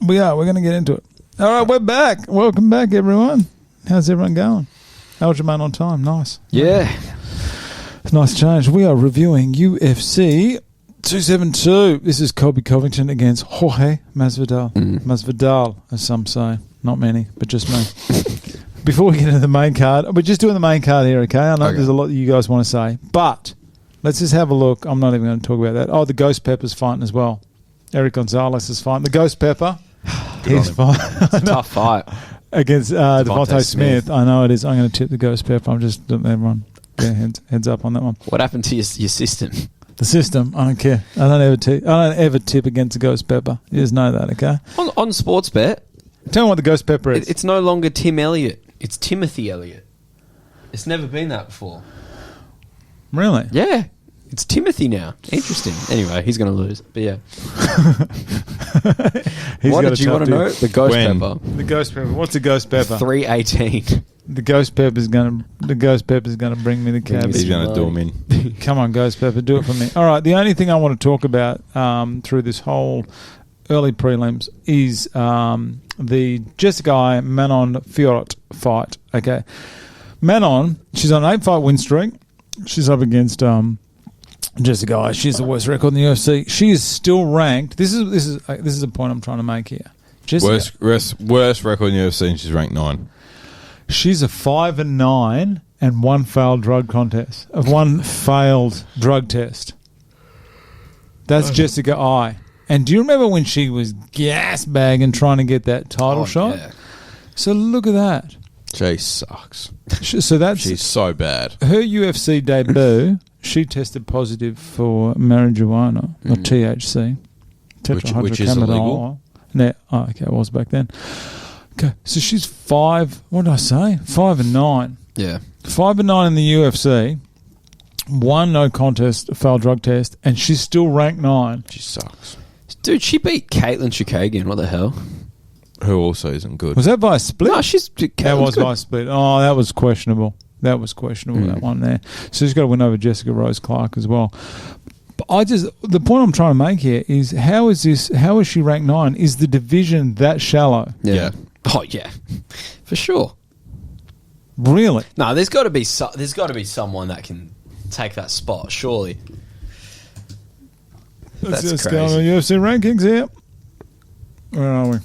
We are. We're going to get into it. All right, we're back. Welcome back, everyone. How's everyone going? Aljamain on time. Nice. Yeah. Nice change. We are reviewing UFC 272. This is Colby Covington against Jorge Masvidal. Masvidal, as some say. Not many, but just me. Before we get into the main card, we're just doing the main card here, okay? I know there's a lot that you guys want to say, but let's just have a look. I'm not even going to talk about that. Oh, the Ghost Pepper's fighting as well. Eric Gonzalez is fighting. The Ghost Pepper, he's fighting. It's a tough fight. Against Devontae Smith. I know it is. I'm going to tip the Ghost Pepper. I'm just letting everyone get heads up on that one. What happened to your system? The system, I don't care. I don't ever tip against the Ghost Pepper. You just know that, okay? On Sportsbet, tell me what the Ghost Pepper is. It's no longer Tim Elliott. It's Timothy Elliott. It's never been that before. Really? Yeah. It's Timothy now. Interesting. Anyway, he's going to lose. But yeah. What did you want to know? The Ghost Pepper. The Ghost Pepper. What's the Ghost Pepper? 318. The Ghost Pepper's going to bring me the cabbage. He's going to do him in. Come on, Ghost Pepper, do it for me. All right, the only thing I want to talk about through this whole early prelims is the Jessica Eye Manon Fiorot fight. Okay, Manon, she's on an 8-fight win streak. She's up against Jessica Eye. She has the worst record in the UFC. She is still ranked. This is a point I'm trying to make here. Jessica, worst record in the UFC, and she's ranked 9. She's a 5-9 and one failed drug contest. Of one failed drug test. That's Jessica Eye. And do you remember when she was gas bagging trying to get that title shot? Yeah. So look at that. She sucks. She's so bad. Her UFC debut, she tested positive for marijuana or THC, which is illegal. Okay, it was back then. Okay, so she's 5. What did I say? 5-9. Yeah, 5-9 in the UFC. One no contest, failed drug test, and she's still ranked 9. She sucks, dude. She beat Caitlin Chookagian. What the hell? Who also isn't good. Was that by a split? No, that was by a split. Oh, that was questionable. That one there. So she's got to win over Jessica Rose Clark as well. But the point I'm trying to make here is how is she ranked 9? Is the division that shallow? Yeah. Oh yeah, for sure. Really? No, there's got to be someone that can take that spot. Surely. Let's go on the UFC rankings here. Where are we?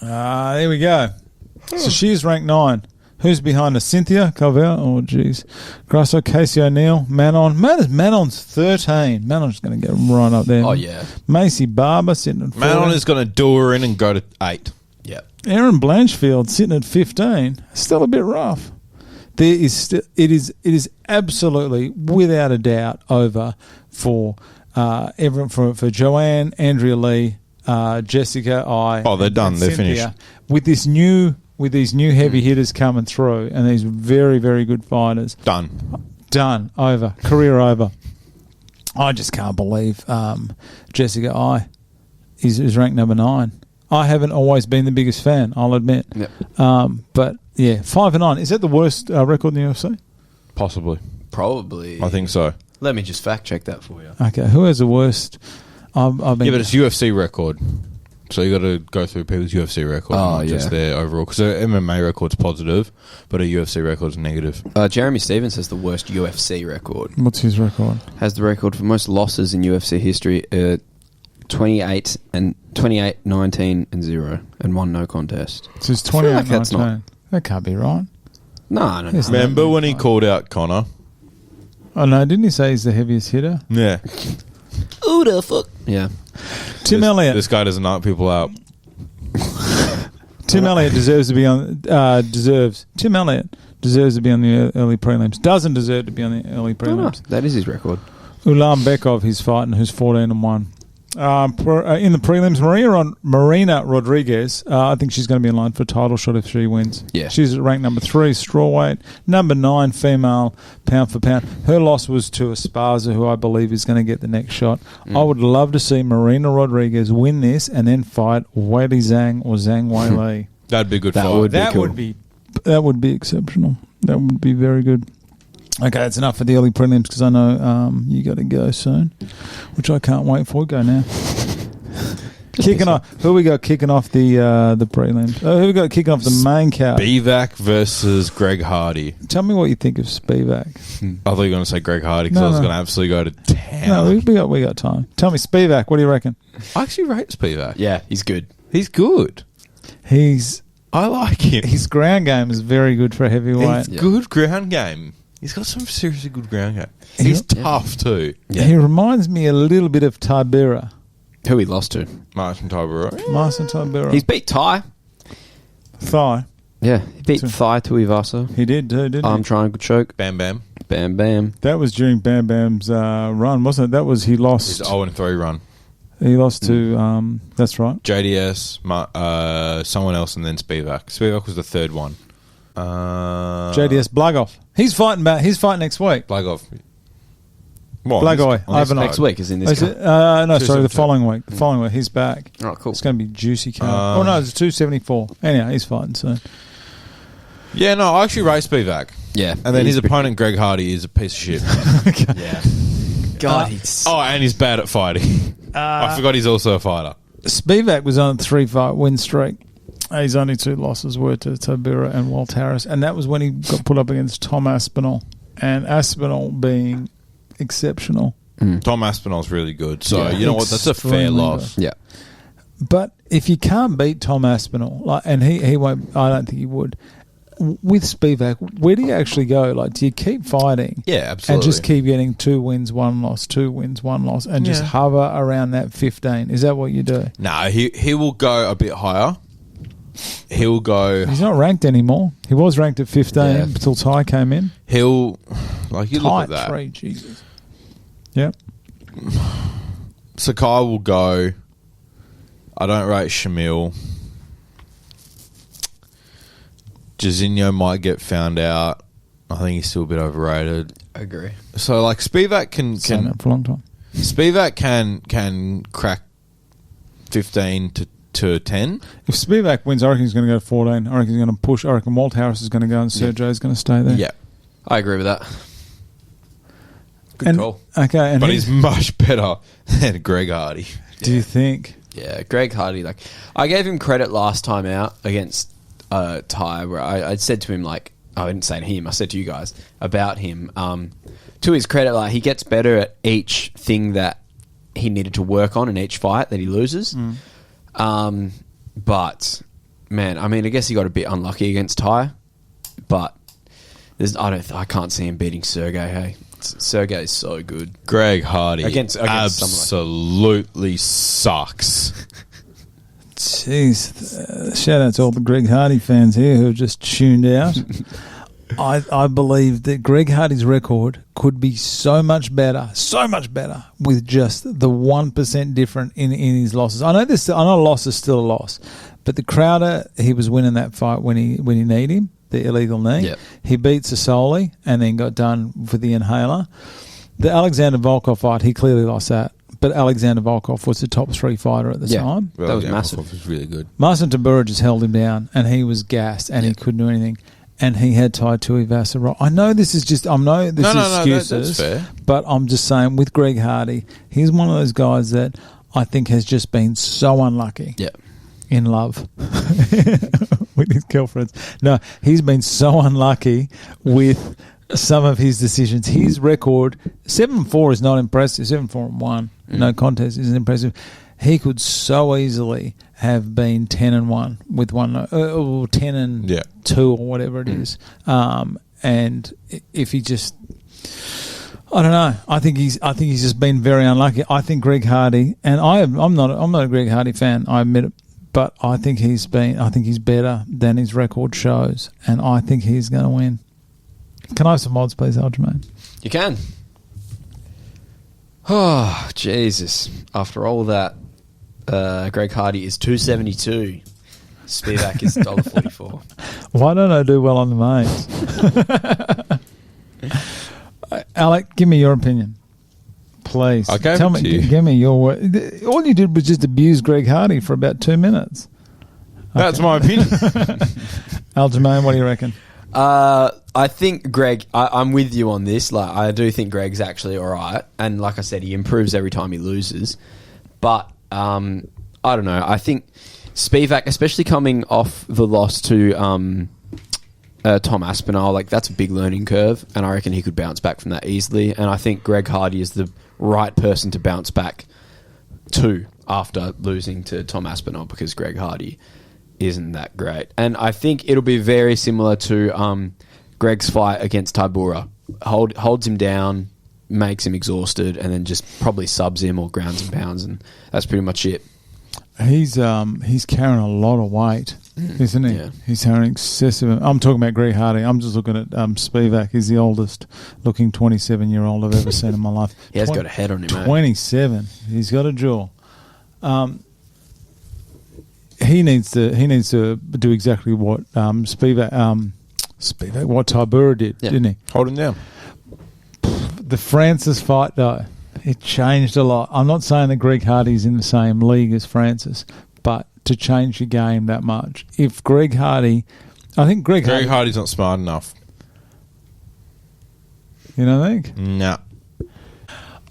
There we go. So she's ranked 9. Who's behind her? Cynthia Calvert? Oh, jeez. Grasso, Casey O'Neill, Manon. Manon's 13. Manon's going to get right up there. Oh, yeah. Macy Barber sitting at 14. Manon is going to do her in and go to 8. Yeah. Aaron Blanchfield sitting at 15. Still a bit rough. It is absolutely, without a doubt, over for everyone, for Joanne, Andrea Lee, Jessica Eye. Oh, they're done. They're finished. With these new heavy hitters coming through and these very, very good fighters. Done. Over. Career over. I just can't believe Jessica Eye is ranked number 9. I haven't always been the biggest fan, I'll admit. Yep. But, yeah, 5-9. Is that the worst record in the UFC? Possibly. Probably. I think so. Let me just fact check that for you. Okay, who has the worst? But it's UFC record. So you got to go through people's UFC record, not just their overall. Because their MMA record's positive, but a UFC record's negative. Jeremy Stevens has the worst UFC record. What's his record? Has the record for most losses in UFC history, 28, 19, and 0, and 1 no contest. So it's 28, 19. That can't be right. No. Remember when he called out Connor? Oh, no, didn't he say he's the heaviest hitter? Yeah. Who the fuck? Yeah. Tim Elliott. This guy doesn't knock people out. Tim Elliott deserves to be on. Tim Elliott deserves to be on the early prelims. Doesn't deserve to be on the early prelims. No, that is his record. Ulam Bekov, he's fighting, who's 14-1. In the prelims, Marina Rodriguez, I think she's going to be in line for a title shot if she wins. Yeah. She's ranked number 3, strawweight. Number 9, female, pound for pound. Her loss was to Esparza, who I believe is going to get the next shot. I would love to see Marina Rodriguez win this and then fight Weili Zhang or Zhang Weili. That'd be a good fight. That would be exceptional. That would be very good. Okay, that's enough for the early prelims because I know you got to go soon, which I can't wait for. Go now. Kicking off. Who we got kicking off the prelims? Who we got kicking off the main card? Spivak versus Greg Hardy. Tell me what you think of Spivak. I thought you were going to say Greg Hardy because I was going to absolutely go to town. No, we got time. Tell me, Spivak, what do you reckon? I actually rate Spivak. Yeah, he's good. He's good. I like him. His ground game is very good for a heavyweight. He's good ground game. He's got some seriously good ground game. He's tough too. Yeah. He reminds me a little bit of Tybura. Who he lost to? Martin Tybura. Martin Tybura. He's beat Ty. Thigh. Yeah, he beat Thigh Tuivasa. He did too, didn't he? Arm triangle choke. Bam Bam. Bam Bam. That was during Bam Bam's run, wasn't it? That was he lost. His 0-3 run. He lost to that's right. JDS, someone else, and then Spivak. Spivak was the third one. JDS Blagov. He's fighting next week. Blagov. What? Blagoy. Next week is in this. The following week. The following week, he's back. Oh, cool. It's going to be juicy card. No, it's 274. Anyhow, he's fighting soon. Yeah, no, I actually rate Spivak. Yeah. And then his opponent, Greg Hardy, is a piece of shit. Okay. Yeah. God, and he's bad at fighting. I forgot he's also a fighter. Spivak was on a 3-fight win streak. His only 2 losses were to Tybura and Walt Harris, and that was when he got put up against Tom Aspinall, and Aspinall being exceptional. Tom Aspinall's really good, so you know what? That's a fair loss. Yeah, but if you can't beat Tom Aspinall, and he won't, I don't think he would. With Spivak, where do you actually go? Like, do you keep fighting? Yeah, absolutely. And just keep getting 2 wins, 1 loss, 2 wins, 1 loss, and just hover around that 15? Is that what you do? No, he will go a bit higher. He'll go... He's not ranked anymore. He was ranked at 15 until Ty came in. He'll... Like, you look at that. 3, Jesus. Yep. Sakai will go... I don't rate Shamil. Jairzinho might get found out. I think he's still a bit overrated. I agree. So, like, Spivak can Saying that for a long time. Spivak can crack 15 to 10. If Spivak wins, I reckon he's going to go to 14. I reckon he's going to push. I reckon Walt Harris is going to go and Sergey's going to stay there. Yeah. I agree with that. Good call. Okay, but he's much better than Greg Hardy. Do you think? Yeah, Greg Hardy. Like, I gave him credit last time out against Ty, where I said to him, like, I didn't say to him, I said to you guys about him. To his credit, like, he gets better at each thing that he needed to work on in each fight that he loses. But man, I mean, I guess he got a bit unlucky against Ty, but I can't see him beating Sergey. Hey, Sergey is so good. Greg Hardy against absolutely sucks. Jeez, shout out to all the Greg Hardy fans here who have just tuned out. I believe that Greg Hardy's record could be so much better with just the 1% different in his losses. I know a loss is still a loss, but the Crowder, he was winning that fight when he need him, the illegal knee. Yep. He beat Sassoli and then got done for the inhaler. The Alexander Volkov fight, he clearly lost that. But Alexander Volkov was the top 3 fighter at the time. That was massive. Volkov was really good. Marcin Tybura just held him down, and he was gassed, and he couldn't do anything. And he had Tai Tuivasa right. I know this is just. Excuses. That's fair. But I'm just saying, with Greg Hardy, he's one of those guys that I think has just been so unlucky. Yeah. In love with his girlfriends. No, he's been so unlucky with some of his decisions. His record 7-4 is not impressive. 7-4-1, no contest isn't impressive. He could so easily have been 10-1 with one, or 10-2 or whatever it is. And if he just, I don't know. I think he's just been very unlucky. I think Greg Hardy, and I'm not a Greg Hardy fan. I admit it, but I think he's better than his record shows, and I think he's going to win. Can I have some odds, please, Aljamain? You can. Oh, Jesus. After all that, Greg Hardy is 272. Spivak is $1.44. Why don't I do well on the mains? Alec, give me your opinion. Please. Tell me. Give me your word. All you did was just abuse Greg Hardy for about 2 minutes. That's my opinion. Aljamain, what do you reckon? I think Greg, I'm with you on this. Like, I do think Greg's actually all right. And like I said, he improves every time he loses. But I don't know. I think Spivak, especially coming off the loss to Tom Aspinall, like that's a big learning curve, and I reckon he could bounce back from that easily. And I think Greg Hardy is the right person to bounce back to after losing to Tom Aspinall, because Greg Hardy isn't that great. And I think it'll be very similar to Greg's fight against Tybura. Holds him down, makes him exhausted, and then just probably subs him or grounds and pounds, and that's pretty much it. He's carrying a lot of weight, isn't he? Yeah. He's carrying excessive. I'm talking about Greg Hardy. I'm just looking at Spivak. He's the oldest looking 27-year-old I've ever seen in my life. He has got a head on him, 27. He's got a jaw. He needs to do exactly what Spivak what Tybura did, didn't he? Hold him down. The Francis fight, though, it changed a lot. I'm not saying that Greg Hardy's in the same league as Francis, but to change your game that much. If Greg Hardy... I think Greg Hardy's not smart enough. You don't think? No.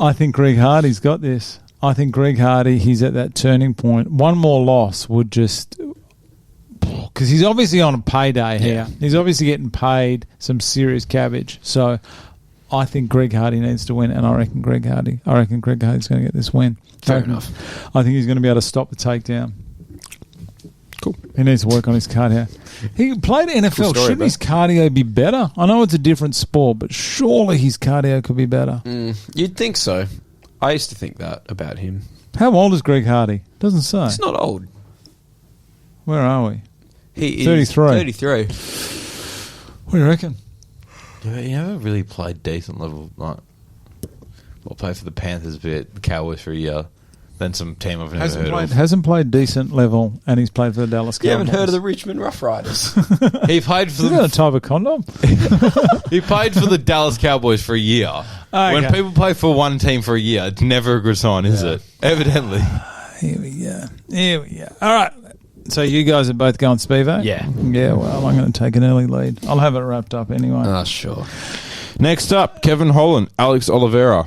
I think Greg Hardy's got this. I think Greg Hardy, he's at that turning point. One more loss would just... Because he's obviously on a payday here. He's obviously getting paid some serious cabbage. So I think Greg Hardy needs to win, and I reckon Greg Hardy's going to get this win. Fair enough. I think he's going to be able to stop the takedown. Cool. He needs to work on his cardio. He played NFL. Shouldn't his cardio be better? I know it's a different sport, but surely his cardio could be better. You'd think so. I used to think that about him. How old is Greg Hardy? Doesn't say. He's not old. Where are we? He 33. 33. What do you reckon? Yeah, he never really played decent level. Like, well, played for the Panthers a bit, the Cowboys for a year, then some team I've never heard of. Hasn't played decent level, and he's played for the Dallas Cowboys. You haven't heard of the Richmond Rough Riders? He played for Is that a type of condom? He played for the Dallas Cowboys for a year. Okay. When people play for one team for a year, it's never a good sign, is it? Evidently. Here we go. All right. So you guys are both going Spivak? Yeah. Yeah, well, I'm going to take an early lead. I'll have it wrapped up anyway. Sure. Next up, Kevin Holland, Alex Oliveira.